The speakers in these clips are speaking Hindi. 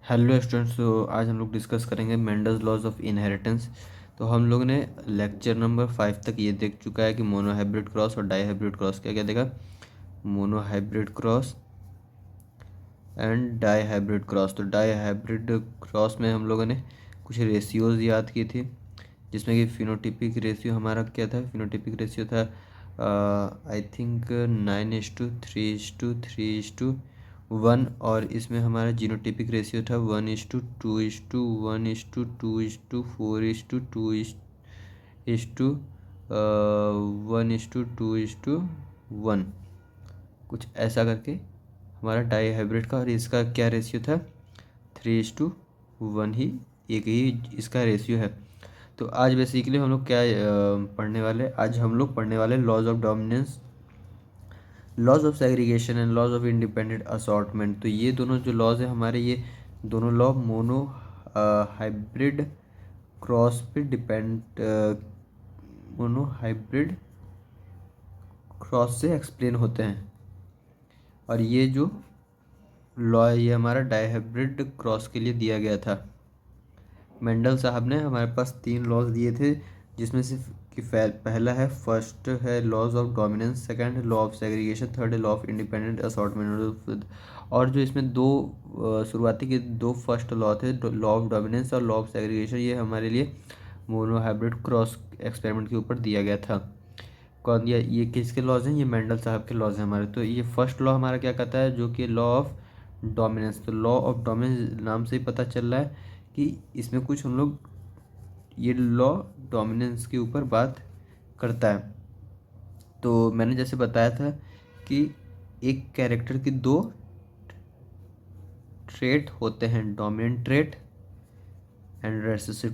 Hello students. तो आज हम लोग डिस्कस करेंगे मेंडल्स लॉज ऑफ इनहेरिटेंस। तो हम लोग ने लेक्चर नंबर 5 तक ये देख चुका है कि मोनोहाइब्रिड क्रॉस और डाईहाइब्रिड क्रॉस क्या क्या देखा। Monohybrid cross and dihybrid cross. तो डाईहाइब्रिड क्रॉस में हम लोगों ने कुछ रेशियोज याद की थी, जिसमें कि फिनोटिपिक रेशियो हमारा क्या था। फिनोटिपिक रेशियो था आई थिंक 9:3:3:1, और इसमें हमारा जीनोटिपिक रेशियो था 1:2:2:4:2:1:1, कुछ ऐसा करके हमारा डाई हाइब्रिड का। और इसका क्या रेशियो था, 3:1 ही, एक ही इसका रेशियो है। तो आज बेसिकली हम लोग क्या पढ़ने वाले, आज हम लोग पढ़ने वाले laws of dominance, laws of segregation and laws of independent assortment. तो ये दोनों जो लॉज है हमारे, ये दोनों लॉ मोनो हाइब्रिड क्रॉस पे डिपेंड, मोनो हाइब्रिड क्रॉस से एक्सप्लेन होते हैं। और ये जो लॉ है ये हमारा डाईहाइब्रिड क्रॉस के लिए दिया गया था। मेंडल साहब ने हमारे पास 3 लॉज दिए थे, जिसमें से कि पहला है, फर्स्ट है लॉज ऑफ डोमिनेंस, सेकंड है लॉ ऑफ सेग्रीगेशन, थर्ड है लॉ ऑफ इंडिपेंडेंट असॉर्टमेंट। और जो इसमें दो शुरुआती के दो फर्स्ट लॉ थे, लॉ ऑफ डोमिनेंस और लॉ ऑफ सेग्रीगेशन, ये हमारे लिए मोनोहाइब्रिड क्रॉस एक्सपेरिमेंट के ऊपर दिया गया था। कौन दिया, ये किसके लॉज हैं, ये मेंडल साहब के लॉज हैं हमारे। तो ये फर्स्ट लॉ हमारा क्या कहता है, जो कि लॉ ऑफ डोमिनेंस। तो लॉ ऑफ डोमिनेंस नाम से ही पता चल रहा है कि इसमें कुछ हम लोग, ये लॉ डोमिनेंस के ऊपर बात करता है। तो मैंने जैसे बताया था कि एक कैरेक्टर की 2 ट्रेट होते हैं, dominant trait and recessive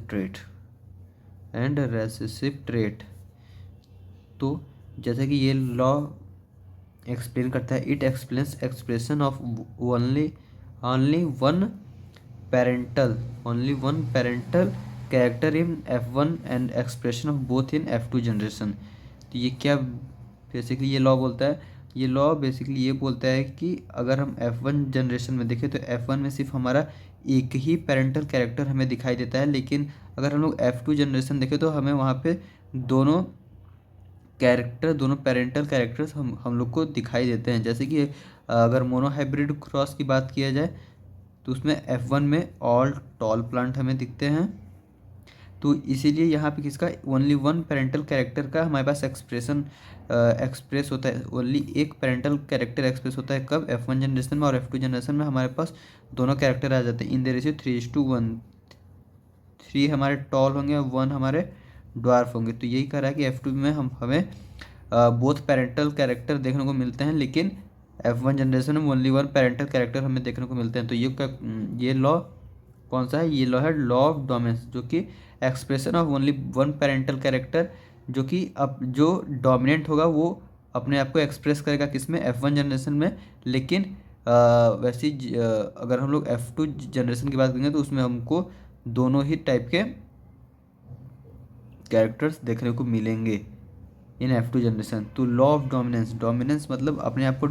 trait. तो जैसे कि ये लॉ एक्सप्लेन करता है, it explains expression of only one parental character in F1 and expression of both in F2 generation. तो ये क्या बेसिकली ये लॉ बोलता है, ये लॉ बेसिकली ये बोलता है कि अगर हम F1 जनरेशन में देखें तो F1 में सिर्फ हमारा एक ही पेरेंटल कैरेक्टर हमें दिखाई देता है, लेकिन अगर हम लोग F2 जनरेशन देखें तो हमें वहाँ पे दोनों दोनों पेरेंटल कैरेक्टर्स हम लोग को दिखाई देते हैं। जैसे कि अगर मोनोहाइब्रिड क्रॉस की बात किया जाए तो उसमें F1 में ऑल टॉल प्लांट हमें दिखते हैं। तो इसीलिए यहाँ पे किसका, ओनली वन पेरेंटल कैरेक्टर का हमारे पास एक्सप्रेस होता है, ओनली एक पेरेंटल कैरेक्टर एक्सप्रेस होता है कब, F1 जनरेशन में। और F2 जनरेशन में हमारे पास दोनों कैरेक्टर आ जाते हैं इन द रेशियो 3:1। 3 हमारे टॉल होंगे, 1 हमारे ड्वार्फ होंगे। तो यही कह रहा है कि F2 में हमें बोथ पेरेंटल कैरेक्टर देखने को मिलते हैं, लेकिन F1 जनरेशन में ओनली वन पेरेंटल कैरेक्टर हमें देखने को मिलते हैं। तो ये लॉ कौन सा है, ये लॉ है लॉ ऑफ डोमिनेंस, जो कि expression of only one parental character, जो कि अब जो डोमिनेंट होगा वो अपने आप को एक्सप्रेस करेगा किसमें, F1 जनरेशन में। लेकिन वैसे अगर हम लोग F2 जनरेशन की बात करेंगे तो उसमें हमको दोनों ही टाइप के कैरेक्टर्स देखने को मिलेंगे इन F2 जनरेशन। तो लॉ ऑफ डोमिनेंस, डोमिनेंस मतलब अपने आप को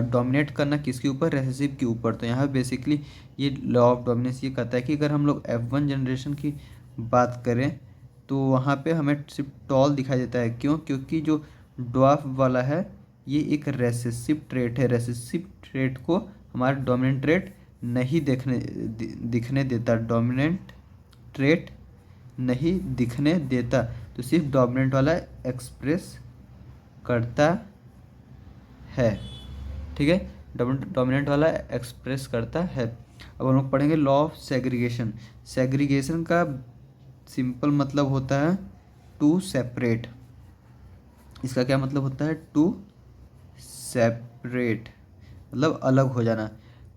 डोमिनेट करना किसके ऊपर, रेसेसिव के ऊपर। तो यहाँ बेसिकली ये लॉ ऑफ डोमिनेंस ये कहता है कि अगर हम लोग F1 जनरेशन की बात करें तो वहाँ पे हमें सिर्फ टॉल दिखाई देता है। क्यों, क्योंकि जो ड्वार्फ वाला है ये एक रेसेसिव ट्रेट है। रेसेसिव ट्रेट को हमारा डोमिनेंट ट्रेट नहीं दिखने देता, डोमिनेंट ट्रेट नहीं दिखने देता। तो सिर्फ डोमिनेंट वाला एक्सप्रेस करता है, ठीक है, डोमिनेंट वाला एक्सप्रेस करता है। अब हम लोग पढ़ेंगे लॉ ऑफ सेग्रीगेशन। सेग्रीगेशन का सिंपल मतलब होता है टू सेपरेट। इसका क्या मतलब होता है, टू सेपरेट मतलब अलग हो जाना।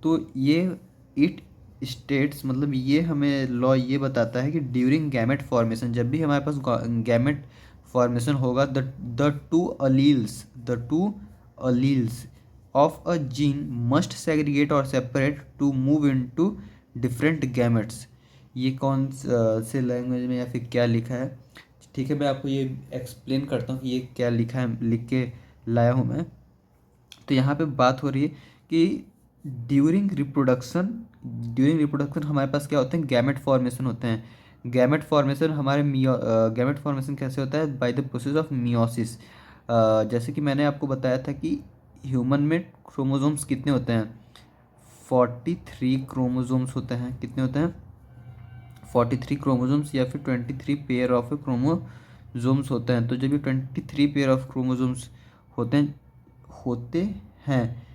तो ये इट स्टेट्स मतलब ये हमें लॉ ये बताता है कि ड्यूरिंग गैमेट फॉर्मेशन, जब भी हमारे पास गैमेट फॉर्मेशन होगा, the two alleles of a gene must segregate और separate to move into different gametes. ये कौन से लैंग्वेज में या फिर क्या लिखा है, ठीक है, मैं आपको ये एक्सप्लेन करता हूँ कि ये क्या लिखा है, लिख के लाया हूँ मैं। तो यहाँ पे बात हो रही है कि ड्यूरिंग रिप्रोडक्शन ड्यूरिंग रिप्रोडक्शन हमारे पास क्या होते हैं, गैमेट फॉर्मेशन होते हैं। गैमेट फॉर्मेशन गैमेट फॉर्मेशन कैसे होता है, by the process of meiosis. जैसे कि मैंने आपको बताया था कि ह्यूमन में क्रोमोसोम्स कितने होते हैं, 43 क्रोमोसोम्स होते हैं। कितने होते हैं, 43 क्रोमोसोम्स या फिर 23 पेयर ऑफ क्रोमोसोम्स होते हैं। तो जब ये 23 पेयर ऑफ क्रोमोसोम्स होते हैं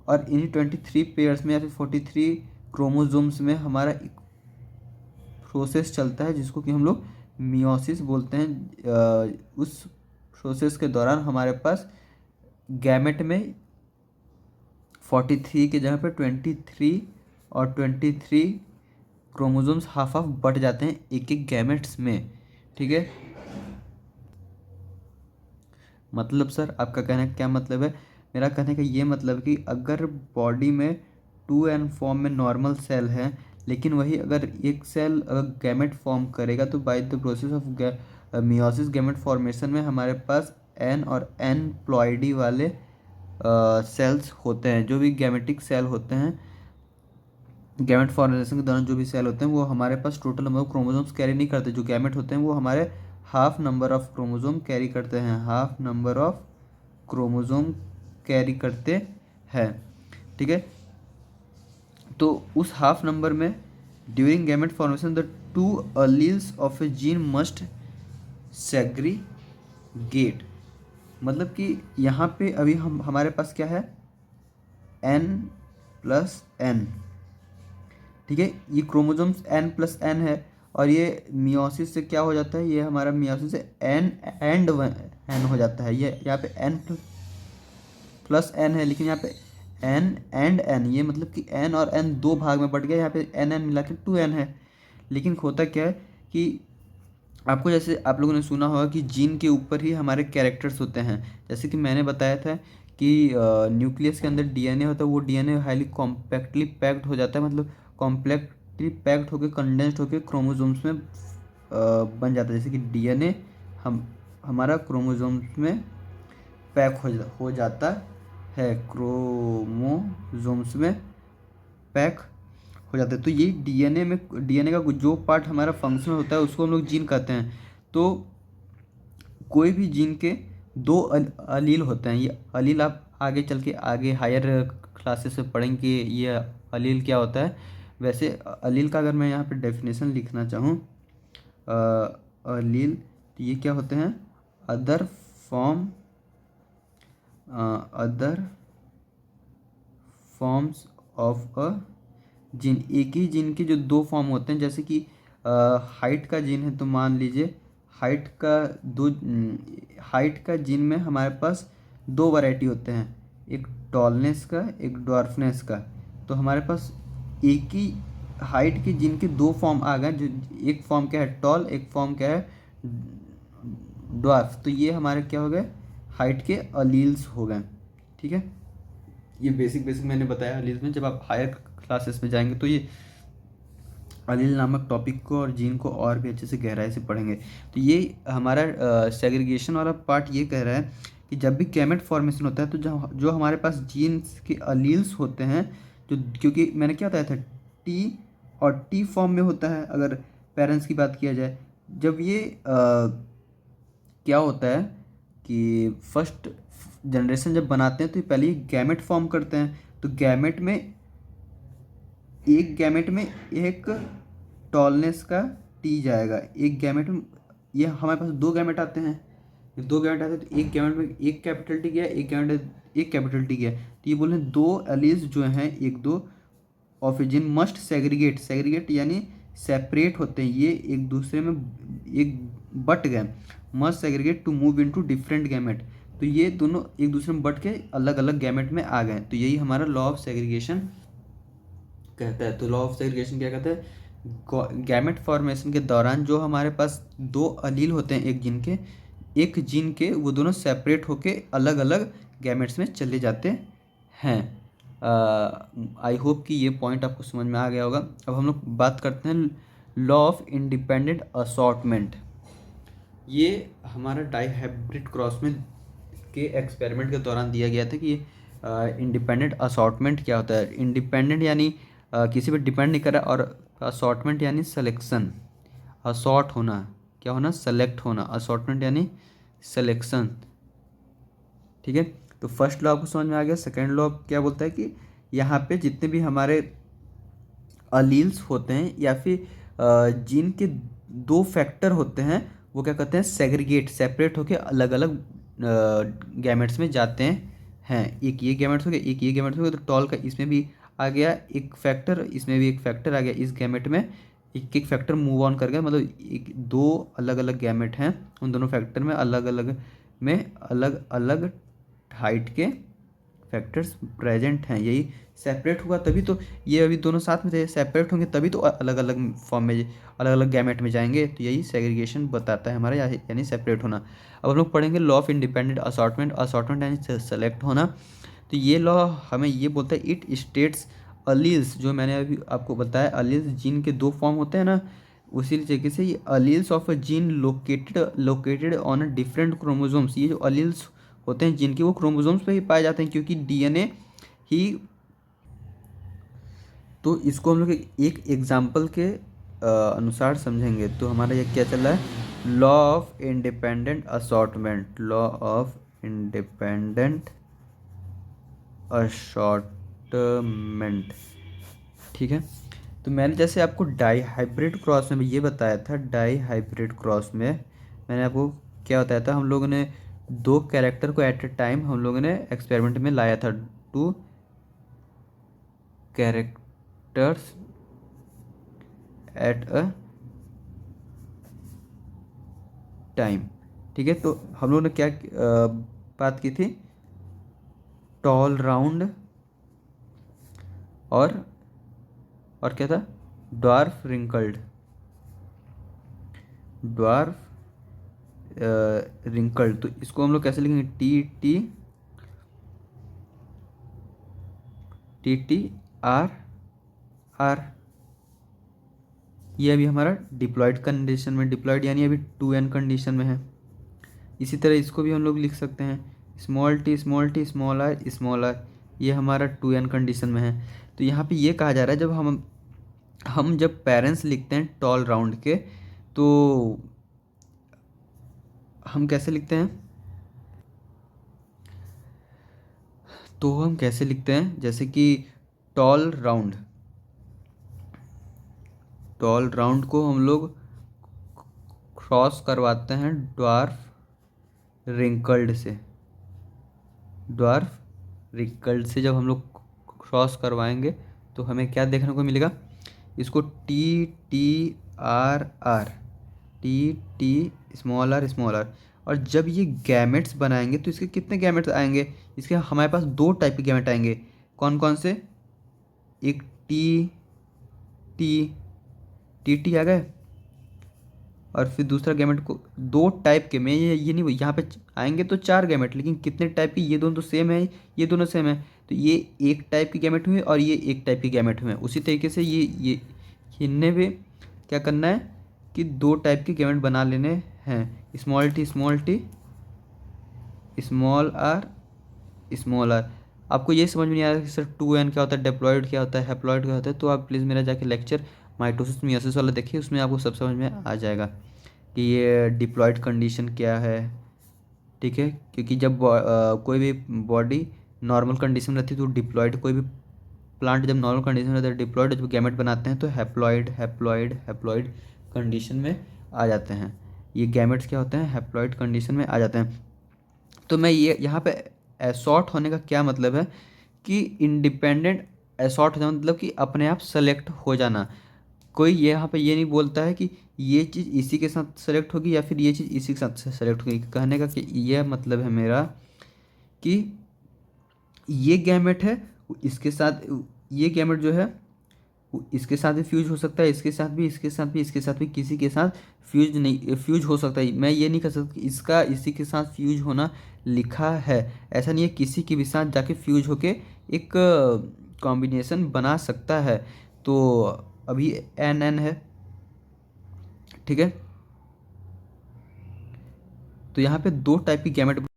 और इन्हीं 23 पेयर्स में या फिर 43 क्रोमोसोम्स में हमारा एक प्रोसेस चलता है जिसको कि हम लोग मियोसिस बोलते हैं। उस प्रोसेस के दौरान हमारे पास गैमेट में 43 की जगह पे 23 और 23 क्रोमोसोम्स हाफ हाफ बट जाते हैं एक एक गैमेट्स में। ठीक है, मतलब सर आपका कहने का क्या मतलब है, मेरा कहने का ये मतलब है कि अगर बॉडी में 2n फॉर्म में नॉर्मल सेल है, लेकिन वही अगर एक सेल अगर गैमेट फॉर्म करेगा तो by the process of meiosis gamete formation में हमारे पास n और n प्लॉइडी वाले सेल्स होते हैं। जो भी गैमेटिक सेल होते हैं, गैमेट फॉर्मेशन के दौरान जो भी सेल होते हैं वो हमारे पास total number of chromosomes carry नहीं करते। जो गैमेट होते हैं वो हमारे half number of chromosome carry करते हैं, half number of chromosome carry करते हैं। ठीक है, तो उस हाफ नंबर में during gamete formation the two alleles of a gene must segregate. मतलब कि यहाँ पे अभी हमारे पास क्या है, n+n। ठीक है, ये क्रोमोसोम्स n+n है और ये मियोसिस से क्या हो जाता है, ये हमारा मियोसिस से n हो जाता है। ये यहाँ पे n+n है, लेकिन यहाँ पे n ये मतलब कि n और n दो भाग में बट गया, यहाँ पे n मिला के 2n है। लेकिन होता क्या है कि आपको, जैसे आप लोगों ने सुना होगा कि जीन के ऊपर ही हमारे कैरेक्टर्स होते हैं। जैसे कि मैंने बताया था कि न्यूक्लियस के अंदर डीएनए होता है, वो डीएनए हाईली कॉम्पैक्टली पैक्ड हो जाता है, मतलब कॉम्पैक्टली पैक्ड होकर कंडेंस्ड होकर क्रोमोसोम्स में बन जाता है। जैसे कि डीएनए हमारा क्रोमोसोम्स में पैक हो जाता है, क्रोमोसोम्स में पैक हो जाता है। तो ये डीएनए का जो पार्ट हमारा फंक्शन होता है उसको हम लोग जीन कहते हैं। तो कोई भी जीन के दो अलील होते हैं। ये अलील आप आगे चल के आगे हायर क्लासेस में पढ़ेंगे ये अलील क्या होता है। वैसे अलील का अगर मैं यहाँ पे डेफिनेशन लिखना चाहूँ, अलील, तो ये क्या होते हैं, other forms of a gene. एक ही जीन के जो दो फॉर्म होते हैं, जैसे कि हाइट का जीन है तो मान लीजिए हाइट का जीन में हमारे पास दो वैरायटी होते हैं, एक टॉलनेस का, एक ड्वार्फनेस का। तो हमारे पास एक ही हाइट के जीन के दो फॉर्म आ गए, जो एक फॉर्म क्या है टॉल, एक फॉर्म क्या है ड्वार्फ। तो ये हमारे क्या हो गए, हाइट के अलील्स हो गए। ठीक है, ये बेसिक मैंने बताया अलील्स में। जब आप हायर क्लासेस में जाएंगे तो ये अलील नामक टॉपिक को और जीन को और भी अच्छे से गहराई से पढ़ेंगे। तो ये हमारा सेग्रीगेशन वाला पार्ट ये कह रहा है कि जब भी गैमेट फॉर्मेशन होता है तो जो हमारे पास जीन्स के अलील्स होते हैं, जो, क्योंकि मैंने क्या बताया था, टी और टी फॉर्म में होता है अगर पेरेंट्स की बात किया जाए। जब ये क्या होता है कि फर्स्ट जनरेशन जब बनाते हैं तो पहले ये गैमेट फॉर्म करते हैं। तो एक गैमेट में एक टॉलनेस का टी जाएगा, एक गैमेट में, ये हमारे पास दो गैमेट आते हैं, तो एक गैमेट में एक कैपिटल टी गया, एक गैमेट एक कैपिटल टी गया। तो ये बोल रहे हैं दो एलील्स जो हैं, एक दो of a gene must segregate यानी सेपरेट होते हैं, ये एक दूसरे में एक बट गए, must segregate to move into different gamete. तो ये दोनों एक दूसरे में बट के अलग अलग गैमेट में आ गए। तो यही हमारा लॉ ऑफ सेग्रीगेशन कहता है। तो लॉ ऑफ सेग्रीगेशन क्या कहता है, गैमेट फॉर्मेशन के दौरान जो हमारे पास दो अलील होते हैं एक जीन के वो दोनों सेपरेट होके अलग अलग गैमेट्स में चले जाते हैं। आई होप कि ये पॉइंट आपको समझ में आ गया होगा। अब हम लोग बात करते हैं लॉ ऑफ इंडिपेंडेंट असॉर्टमेंट। ये हमारा डाइहाइब्रिड क्रॉस में के एक्सपेरिमेंट के दौरान दिया गया था कि इंडिपेंडेंट असॉर्टमेंट क्या होता है। इंडिपेंडेंट यानी किसी पे डिपेंड नहीं कर रहा। और असॉर्टमेंट यानी सिलेक्शन, असॉर्ट होना, क्या होना, सेलेक्ट होना, असॉर्टमेंट यानी सिलेक्शन। ठीक है, तो फर्स्ट लॉ आपको समझ में आ गया। सेकेंड लॉ क्या बोलता है कि यहाँ पे जितने भी हमारे अलील्स होते हैं या फिर जीन के दो फैक्टर होते हैं, वो क्या कहते हैं, सेग्रीगेट, सेपरेट होके अलग अलग गैमेट्स में जाते हैं। एक ये गैमेट्स हो गया, एक ये गैमेट्स हो गया, तो टॉल का इसमें भी आ गया एक फैक्टर, इसमें भी एक फैक्टर आ गया, इस गैमेट में एक एक फैक्टर मूव ऑन कर गया, मतलब एक दो अलग अलग गैमेट हैं, उन दोनों फैक्टर में अलग अलग हाइट के फैक्टर्स प्रेजेंट हैं। यही सेपरेट हुआ तभी तो, ये अभी दोनों साथ में थे, सेपरेट होंगे तभी तो अलग अलग फॉर्म में, अलग अलग गैमेट में जाएंगे। तो यही सेग्रीगेशन बताता है हमारा, यानी सेपरेट होना। अब हम लोग पढ़ेंगे law of independent assortment. Assortment यानी सेलेक्ट होना। तो ये लॉ हमें ये बोलता है इट स्टेट्स अलील्स, जो मैंने अभी आपको बताया, अलील्स जीन के दो फॉर्म होते हैं ना, उसी तरीके से ये alleles of a gene located on a different chromosomes, ये जो अलील्स होते हैं जिनके, वो क्रोमोसोम्स पे ही पाए जाते हैं, क्योंकि डीएनए ही। तो इसको हम लोग एक एग्जाम्पल के अनुसार समझेंगे। तो हमारा ये क्या चल रहा है, law of independent assortment, law of independent assortment. ठीक है, तो मैंने जैसे आपको डाई हाइब्रिड क्रॉस में ये बताया था, डाई हाइब्रिड क्रॉस में मैंने आपको क्या बताया था, हम लोगों ने दो कैरेक्टर को एट ए टाइम हम लोगों ने एक्सपेरिमेंट में लाया था, two characters at a time. ठीक है, तो हम लोगों ने क्या बात की थी, टॉल राउंड और क्या था, ड्वार्फ रिंकल्ड, ड्वार्फ रिंकल्ड। तो इसको हम लोग कैसे लिखेंगे, T T T T R R. ये अभी हमारा डिप्लॉयड कंडीशन में, डिप्लॉयड यानी अभी 2n कंडीशन में है। इसी तरह इसको भी हम लोग लिख सकते हैं small T small T small R, ये हमारा 2n कंडीशन में है। तो यहाँ पे ये कहा जा रहा है, जब हम जब पेरेंट्स लिखते हैं टॉल राउंड के, तो हम कैसे लिखते हैं, तो हम कैसे लिखते हैं, जैसे कि टॉल राउंड, टॉल राउंड को हम लोग क्रॉस करवाते हैं ड्वार्फ रिंकल्ड से, ड्वार्फ रिंकल्ड से जब हम लोग क्रॉस करवाएंगे तो हमें क्या देखने को मिलेगा, इसको T T R R, T T small R. और जब ये गैमेट्स बनाएंगे तो इसके कितने गैमेट्स आएंगे, इसके हमारे पास दो टाइप के गैमेट आएंगे। कौन कौन से, एक टी टी टी टी आ गए, और फिर दूसरा गैमेट को दो टाइप के, मैं ये नहीं, यहाँ पे आएंगे तो चार गैमेट, लेकिन कितने टाइप की, ये दोनों तो सेम है, ये दोनों सेम है, तो ये एक टाइप की गैमेट हुए और ये एक टाइप की गैमेट हुए। उसी तरीके से ये इनने भी क्या करना है कि दो टाइप के गैमेट बना लेने हैं, स्मॉल टी स्मॉल आर। आपको ये समझ में नहीं आ रहा कि सर 2n क्या होता है, डिप्लॉयड क्या होता है, हैप्लॉयड क्या होता है, तो आप प्लीज़ मेरा जाके लेक्चर माइटोसिस मियोसिस वाला देखिए, उसमें आपको सब समझ में आ जाएगा कि ये डिप्लॉयड कंडीशन क्या है। ठीक है, क्योंकि जब कोई भी बॉडी नॉर्मल कंडीशन में रहती है तो डिप्लॉयड, कोई भी प्लांट जब नॉर्मल कंडीशन में रहता है डिप्लॉयड, जब गैमेट बनाते हैं तो हैप्लॉयड कंडीशन में आ जाते हैं। ये गैमेट्स क्या होते हैं, हैप्लॉयड कंडीशन में आ जाते हैं। तो मैं ये यहाँ पे एसॉर्ट होने का क्या मतलब है कि इंडिपेंडेंट एसॉर्ट हो जाना, मतलब कि अपने आप सेलेक्ट हो जाना। कोई यहाँ पे ये नहीं बोलता है कि ये चीज़ इसी के साथ सेलेक्ट होगी या फिर ये चीज़ इसी के साथ सेलेक्ट होगी। कहने का कि यह मतलब है मेरा कि ये गैमेट है, वो इसके साथ, ये गैमेट जो है वो इसके साथ भी फ्यूज हो सकता है, इसके साथ भी, इसके साथ भी, इसके साथ भी, किसी के साथ फ्यूज नहीं, फ्यूज हो सकता है। मैं ये नहीं कह सकता कि इसका इसी के साथ फ्यूज होना लिखा है, ऐसा नहीं है, किसी के भी साथ जाके फ्यूज होके एक कॉम्बिनेशन बना सकता है। तो अभी एन है, ठीक है, तो यहाँ पे दो टाइप की गैमेट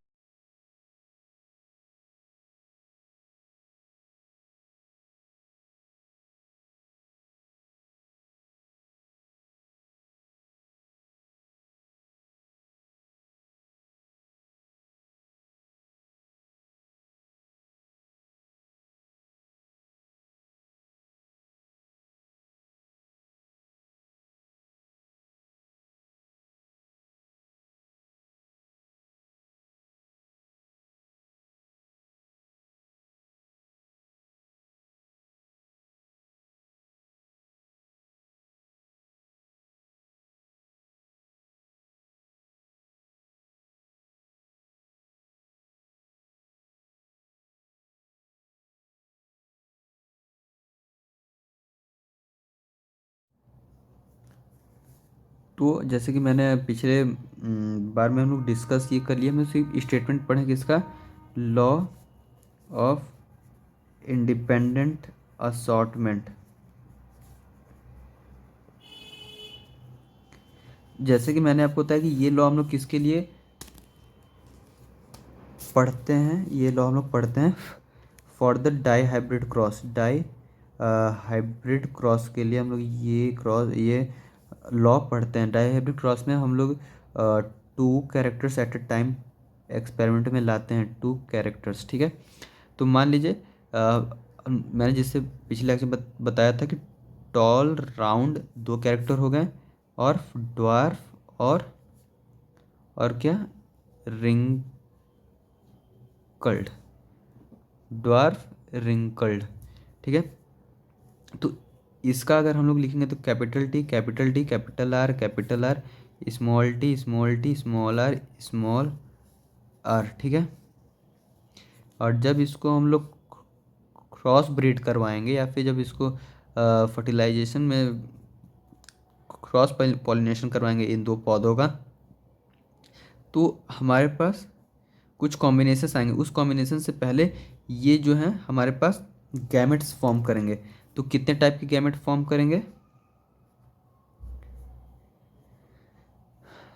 तो जैसे कि मैंने पिछले बार में हम लोग डिस्कस ये कर लिया, हम सिर्फ स्टेटमेंट पढ़ें किसका, लॉ ऑफ इंडिपेंडेंट असॉर्टमेंट। जैसे कि मैंने आपको बताया कि ये लॉ हम लोग किसके लिए पढ़ते हैं, ये लॉ हम लोग पढ़ते हैं for the dihybrid cross, dihybrid cross के लिए हम लोग ये लॉ पढ़ते हैं। डाई हाइब्रिड क्रॉस में हम लोग 2 characters at a time experiment में लाते हैं, 2 कैरेक्टर्स, ठीक है। तो मान लीजिए मैंने जिससे पिछले लेक्चर में बताया था कि टॉल राउंड 2 कैरेक्टर हो गए, और ड्वार्फ और क्या, रिंकल्ड, ड्वार्फ रिंकल्ड, ठीक है। तो इसका अगर हम लोग लिखेंगे तो capital T capital T capital R small T small T small R, ठीक है। और जब इसको हम लोग क्रॉस ब्रीड करवाएंगे या फिर जब इसको फर्टिलाइजेशन में क्रॉस पॉलिनेशन करवाएंगे इन 2 पौधों का, तो हमारे पास कुछ कॉम्बिनेशंस आएंगे। उस कॉम्बिनेशन से पहले ये जो है हमारे पास गैमेट्स फॉर्म करेंगे। तो कितने टाइप के गैमेट फॉर्म करेंगे,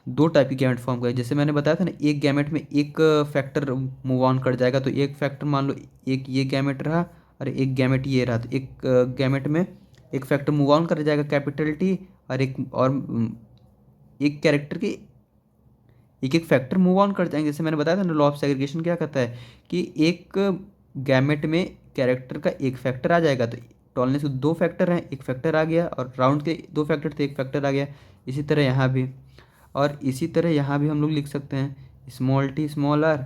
2 टाइप की गैमेट फॉर्म करेंगे। जैसे मैंने बताया था ना, एक गैमेट में एक फैक्टर मूव ऑन कर जाएगा, तो एक फैक्टर मान लो एक ये गैमेट रहा और एक गैमेट ये रहा, तो एक गैमेट में एक फैक्टर मूव ऑन कर जाएगा कैपिटल टी, और एक कैरेक्टर के एक एक फैक्टर मूव ऑन कर जाएंगे। जैसे मैंने बताया था ना, लॉ ऑफ सेग्रीगेशन क्या कहता है कि एक गैमेट में कैरेक्टर का एक फैक्टर आ जाएगा, तो टॉलनेस के 2 फैक्टर हैं, एक फैक्टर आ गया, और राउंड के 2 फैक्टर थे, एक फैक्टर आ गया। इसी तरह यहाँ भी, और इसी तरह यहाँ भी हम लोग लिख सकते हैं small T small R,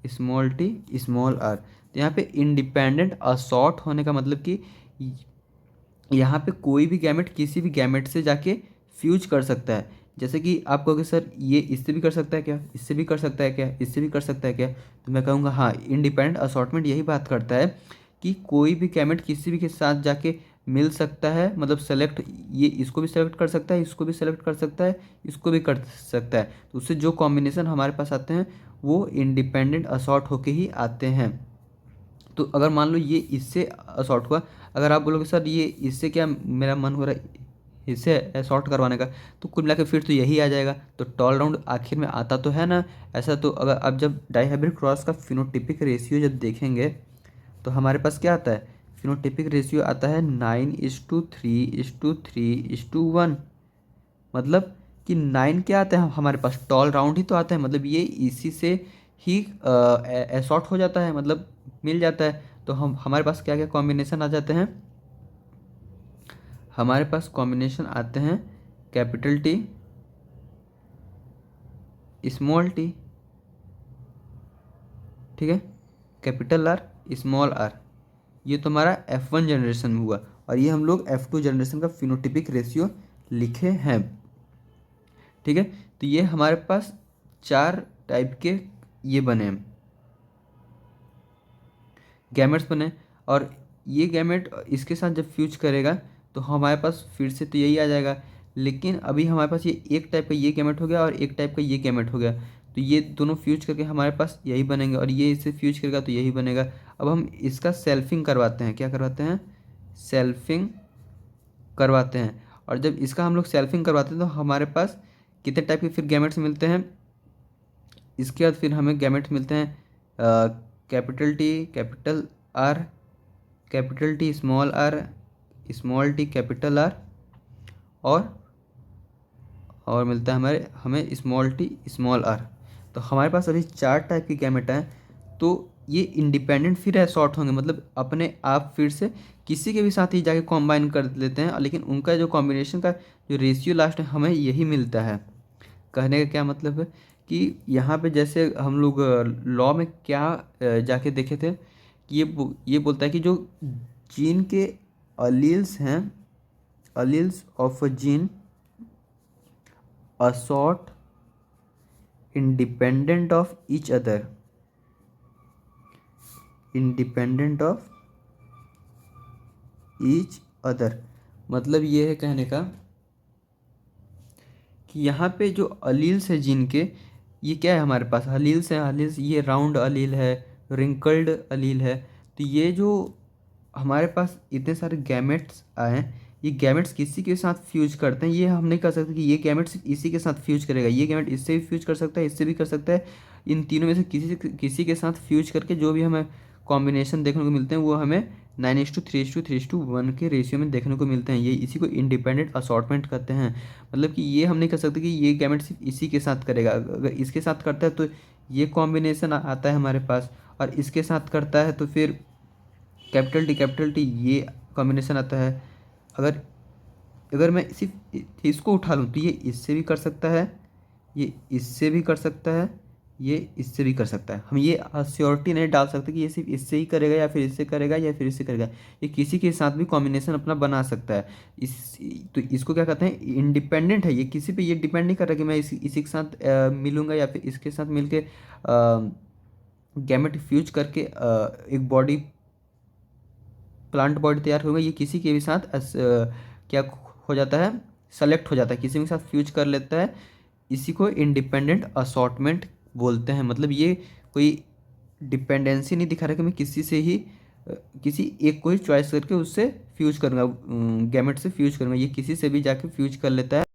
small T small R. तो यहाँ पे इंडिपेंडेंट असॉर्ट होने का मतलब कि यहाँ पे कोई भी गैमेट किसी भी गैमेट से जाके फ्यूज कर सकता है। जैसे कि आप कहोगे सर ये इससे भी कर सकता है क्या, इससे भी कर सकता है क्या, इससे भी कर सकता है क्या, तो मैं कहूँगा हाँ, इंडिपेंडेंट असॉर्टमेंट यही बात करता है कि कोई भी गैमेट किसी भी के साथ जाके मिल सकता है, मतलब सेलेक्ट, ये इसको भी सेलेक्ट कर सकता है, इसको भी सेलेक्ट कर सकता है, इसको भी कर सकता है। तो उससे जो कॉम्बिनेशन हमारे पास आते हैं वो इंडिपेंडेंट असॉर्ट होके ही आते हैं। तो अगर मान लो ये इससे असॉर्ट हुआ, अगर आप बोलोगे सर ये इससे क्या मेरा मन हो रहा है इससे सॉर्ट करवाने का, तो कुल मिला के फिर तो यही आ जाएगा। तो टॉल राउंड आखिर में आता तो है ना ऐसा। तो अगर आप जब डाइहाइब्रिड क्रॉस का फिनोटिपिक रेशियो जब देखेंगे तो हमारे पास क्या आता है, फिनोटिपिक रेशियो आता है 9:3:3:1। मतलब कि 9 क्या आता है हमारे पास, टॉल राउंड ही तो आता है, मतलब ये इसी से ही एसॉर्ट हो जाता है, मतलब मिल जाता है। तो हम हमारे पास क्या क्या कॉम्बिनेशन आ जाते हैं, हमारे पास कॉम्बिनेशन आते हैं कैपिटल टी स्मॉल टी, ठीक है, कैपिटल आर स्मॉल आर। ये तो हमारा F1 जनरेशन में हुआ, और ये हम लोग F2 जनरेशन का फिनोटिपिक रेशियो लिखे हैं, ठीक है। तो ये हमारे पास 4 टाइप के ये बने गैमेट्स बने, और ये गैमेट इसके साथ जब फ्यूज करेगा तो हमारे पास फिर से तो यही आ जाएगा। लेकिन अभी हमारे पास ये एक टाइप का ये गैमेट हो गया और एक टाइप का ये गैमेट हो गया, तो ये दोनों फ्यूज करके हमारे पास यही बनेंगे, और ये इससे फ्यूज करेगा तो यही बनेगा। अब हम इसका सेल्फिंग करवाते हैं, क्या करवाते हैं, सेल्फिंग करवाते हैं। और जब इसका हम लोग सेल्फिंग करवाते हैं तो हमारे पास कितने टाइप के फिर गैमेट्स मिलते हैं, इसके बाद फिर हमें गैमेट्स मिलते हैं capital T capital are, capital T small T capital are, और मिलता है हमें स्मॉल टी स्मॉल आर। तो हमारे पास अभी 4 टाइप की गैमेट हैं। तो ये इंडिपेंडेंट फिर है शॉर्ट होंगे, मतलब अपने आप फिर से किसी के भी साथ ही जाके कॉम्बाइन कर लेते हैं, लेकिन उनका जो कॉम्बिनेशन का जो रेशियो लास्ट है हमें यही मिलता है। कहने का क्या मतलब है कि यहाँ पे जैसे हम लोग लॉ में क्या जाके देखे थे कि ये बोलता है कि जो जीन के अलील्स हैं, alleles of a gene assort independent of each other, independent of each other. मतलब ये है कहने का कि यहाँ पे जो अलील्स है जीन के, ये क्या है हमारे पास, अलील्स हैं। अलील्स ये राउंड अलील है, रिंकल्ड अलील है। तो ये जो हमारे पास इतने सारे गैमेट्स आए हैं, ये गैमेट्स किसी के साथ फ्यूज करते हैं। ये हम नहीं कर सकते कि ये गैमेट सिर्फ इसी के साथ फ्यूज करेगा। ये गैमेट इससे भी फ्यूज कर सकता है, इससे भी कर सकता है। इन तीनों में से किसी के साथ फ्यूज करके जो भी हमें कॉम्बिनेशन देखने को मिलते हैं वो हमें 9:3:3:1 के रेशियो में देखने को मिलते हैं। ये इसी को इंडिपेंडेंट असॉर्टमेंट कहते हैं। मतलब कि ये हम नहीं कर सकते कि ये गैमेट सिर्फ इसी के साथ करेगा। अगर इसके साथ करता है तो ये कॉम्बिनेशन आता है हमारे पास, और इसके साथ करता है तो फिर कैपिटल टी ये कॉम्बिनेशन आता है। अगर अगर मैं सिर्फ इसको उठा लूँ तो ये इससे भी कर सकता है, ये इससे भी कर सकता है, ये इससे भी कर सकता है। हम ये श्योरिटी नहीं डाल सकते कि ये सिर्फ इससे ही करेगा या फिर इससे करेगा या फिर इससे करेगा। ये किसी के साथ भी कॉम्बिनेशन अपना बना सकता है। इस तो इसको क्या कहते हैं, इंडिपेंडेंट है। ये किसी पे ये डिपेंड नहीं कर रहा कि मैं इसी के साथ मिलूँगा या फिर इसके साथ मिलके गैमेट फ्यूज करके एक बॉडी, प्लांट बॉडी तैयार होगा। ये किसी के भी साथ क्या हो जाता है, सेलेक्ट हो जाता है, किसी के साथ फ्यूज कर लेता है। इसी को इंडिपेंडेंट असॉर्टमेंट बोलते हैं। मतलब ये कोई डिपेंडेंसी नहीं दिखा रहा कि मैं किसी से ही किसी एक को ही चॉइस करके उससे फ्यूज करूँगा, गैमेट से फ्यूज करूँगा। ये किसी से भी जाके फ्यूज कर लेता है।